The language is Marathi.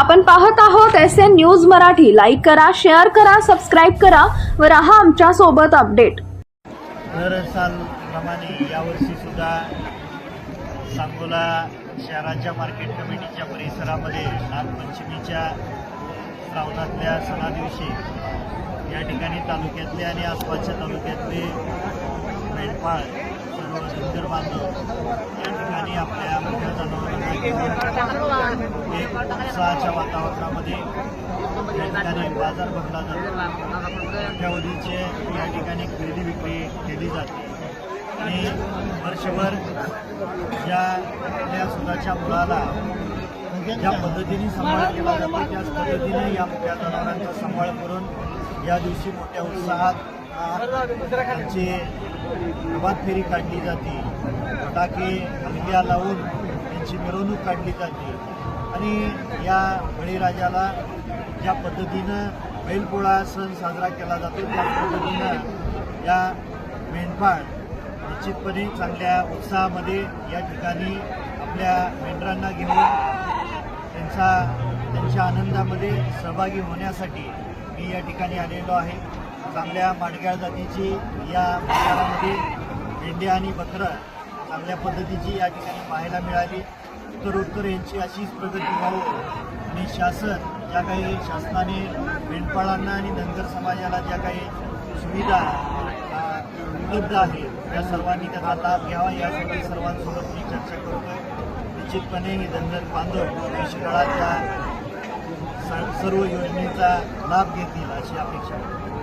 आपण पाहत आहोत SN न्यूज मराठी. लाईक करा, शेअर करा, सबस्क्राईब करा व राहा आमच्या सोबत अपडेट. दर सालप्रमाणे यावर्षी सुद्धा सांगोला शहराच्या मार्केट कमिटीच्या परिसरामध्ये नागपंचमीच्या श्रावणातल्या सणादिवशी या ठिकाणी तालुक्यातले आणि आसपासच्या तालुक्यातले मेंढपाळ सर्व धनगर बांधव या ठिकाणी आपल्या मोठ्या जनावरांना घेऊन एक उत्साहाच्या वातावरणामध्ये या ठिकाणी बाजार भरला जातो. मोठ्यावधीचे या ठिकाणी खरेदी विक्री केली जाते आणि वर्षभर ज्या आपल्या स्वतःच्या मुलाला ज्या पद्धतीने सांभाळ केला जातो त्याच पद्धतीने या मोठ्या जनावरांचा सांभाळ करून या दिवशी मोठ्या उत्साहात त्यांची प्रभात फेरी काढली जाते. फटाके हलग्या लावून त्यांची मिरवणूक काढली जाते आणि या बळीराजाला ज्या पद्धतीनं बैलपोळा सण साजरा केला जातो त्या पद्धतीनं या मेंढपाळ निश्चितपणे चांगल्या उत्साहामध्ये या ठिकाणी आपल्या मेंढरांना घेऊन त्यांच्या आनंदामध्ये सहभागी होण्यासाठी मी या ठिकाणी आलेलो आहे. चांगल्या माडग्याळ जातीची या बाजारामध्ये मेंढ्या आणि बकरं चांगल्या पद्धतीची या ठिकाणी पाहायला मिळाली. उत्तरोत्तर यांची अशीच प्रगती व्हावं आणि ज्या काही शासनाने मेंढपाळांना आणि धनगर समाजाला ज्या काही सुविधा उपलब्ध आहेत त्या सर्वांनी त्याचा लाभ घ्यावा यासाठी सर्वांसोबत मी चर्चा करतोय. निश्चितपणे हे धनगर बांधव भविष्यकाळात या सर्व योजनेचा लाभ घेतील अशी अपेक्षा आहे.